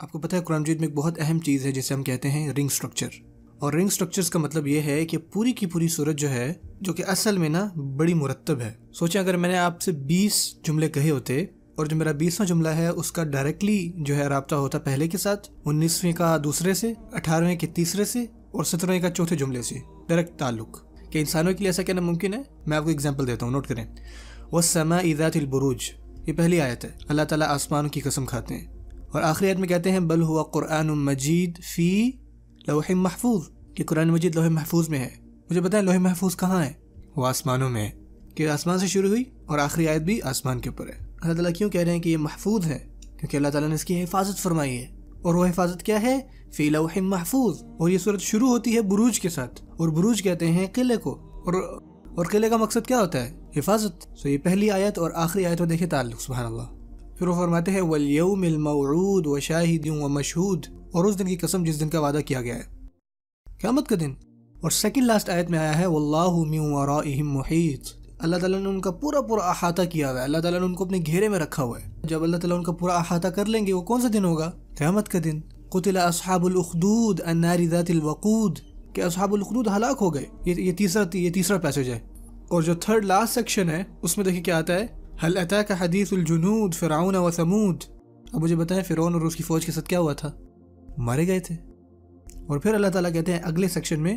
آپ کو پتہ ہے قرآن مجید میں ایک بہت اہم چیز ہے جسے ہم کہتے ہیں رنگ سٹرکچر. اور رنگ سٹرکچرز کا مطلب یہ ہے کہ پوری کی پوری صورت جو ہے جو کہ اصل میں نا بڑی مرتب ہے. سوچیں اگر میں نے آپ سے 20 جملے کہے ہوتے اور جو میرا 20واں جملہ ہے اس کا ڈائریکٹلی جو ہے رابطہ ہوتا پہلے کے ساتھ، 19ویں کا دوسرے سے، 18ویں کے تیسرے سے اور 17ویں کا چوتھے جملے سے ڈائریکٹ تعلق. کہ انسانوں کے لیے ایسا کہنا ممکن ہے؟ میں آپ کو اگزامپل دیتا ہوں، نوٹ کریں. وَالسَّمَاءِ ذَاتِ الْبُرُوجِ، یہ پہلی آیت ہے. اللہ تعالیٰ آسمانوں کی قسم کھاتے ہیں. اور آخری آیت میں کہتے ہیں بل ہوا قرآن مجید فی لوح محفوظ، کہ قرآن مجید لوح محفوظ میں ہے. مجھے بتائیں لوح محفوظ کہاں ہے؟ وہ آسمانوں میں ہے. کہ آسمان سے شروع ہوئی اور آخری آیت بھی آسمان کے اوپر ہے. اللہ تعالیٰ کیوں کہہ رہے ہیں کہ یہ محفوظ ہے؟ کیونکہ اللہ تعالیٰ نے اس کی حفاظت فرمائی ہے. اور وہ حفاظت کیا ہے؟ فی لوح محفوظ. اور یہ صورت شروع ہوتی ہے بروج کے ساتھ، اور بروج کہتے ہیں قلعے کو، اور قلعے کا مقصد کیا ہوتا ہے؟ حفاظت. سو یہ پہلی آیت اور آخری آیت میں دیکھیں تعلق. سبحان اللہ. پھر وہ فرماتے ہیں والیوم الموعود وشاہد ومشہود، اور اس دن کی قسم جس دن کا وعدہ کیا گیا ہے، قیامت کا دن. اور سیکنڈ لاسٹ آیت میں آیا ہے واللہ من ورائہم محیط، اللہ تعالیٰ نے ان کا پورا احاطہ کیا ہوا ہے. اللہ تعالیٰ نے ان کو اپنے گھیرے میں رکھا ہوا ہے. جب اللہ تعالیٰ ان کا پورا احاطہ کر لیں گے وہ کون سا دن ہوگا؟ قیامت کا دن. قتل اصحاب الاخدود النار ذات الوقود، کہ اصحاب الاخدود ہلاک ہو گئے. یہ تیسرا پیسج ہے. اور جو تھرڈ لاسٹ سیکشن ہے اس میں دیکھیں کیا آتا ہے، هل اتاک حدیث الجنود فرعون و ثمود. اب مجھے بتائیں فرعون اور اس کی فوج کے ساتھ کیا ہوا تھا؟ مارے گئے تھے. اور پھر اللہ تعالیٰ کہتے ہیں اگلے سیکشن میں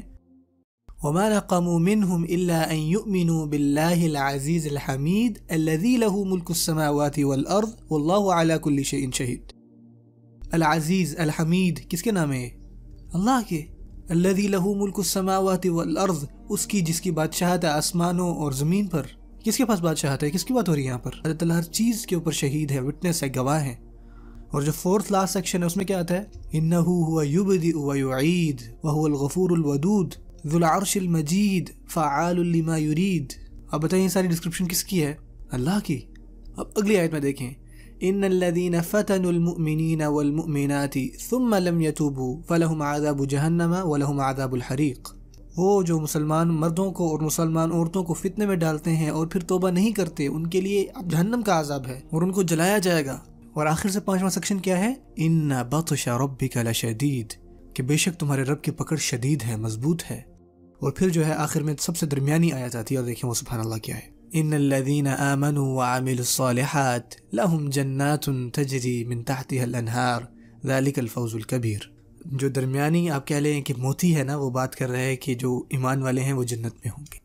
وما نقموا منهم الا ان يؤمنوا بالله العزيز الحميد الذي له ملك السماوات والارض والله على كل شيء شهيد. العزیز الحمید کس کے نام ہے؟ اللہ کے. الذي له ملك السماوات والارض، اس کی جس کی بادشاہت ہے آسمانوں اور زمین پر. کس کے پاس بادشاہت ہے؟ کس کی بات ہو رہی ہے یہاں پر؟ اللہ تعالیٰ ہر چیز کے اوپر شہید ہے، وٹنس ہے، گواہ ہے. اور جو فورتھ لاسٹ سیکشن ہے اس میں کیا آتا ہے؟ انه هو يبدئ ويعيد وهو الغفور الودود ذو العرش المجید فعال لما يريد. اب بتائیں یہ ساری ڈسکرپشن کس کی ہے؟ اللہ کی. اب اگلی آیت میں دیکھیں ان الذين فتنوا المؤمنين والمؤمنات ثم لم يتوبوا فلهم عذاب جہنم ولهم عذاب الحریق. وہ جو مسلمان مردوں کو اور مسلمان عورتوں کو فتنے میں ڈالتے ہیں اور پھر توبہ نہیں کرتے ان کے لیے اب جہنم کا عذاب ہے اور ان کو جلایا جائے گا. اور آخر سے 5واں سیکشن کیا ہے؟ ان بطش ربک لشدید، کہ بے شک تمہارے رب کی پکڑ شدید ہے، مضبوط ہے. اور پھر جو ہے آخر میں سب سے درمیانی آیت آتی ہے اور دیکھیں وہ سبحان اللہ کیا ہے. ان الذين آمنوا وعملوا الصالحات لهم جنات تجري من تحتها الانہار ذلك الفوز الكبیر. جو درمیانی آپ کہہ لیں کہ موتی ہے نا، وہ بات کر رہے ہیں کہ جو ایمان والے ہیں وہ جنت میں ہوں گے.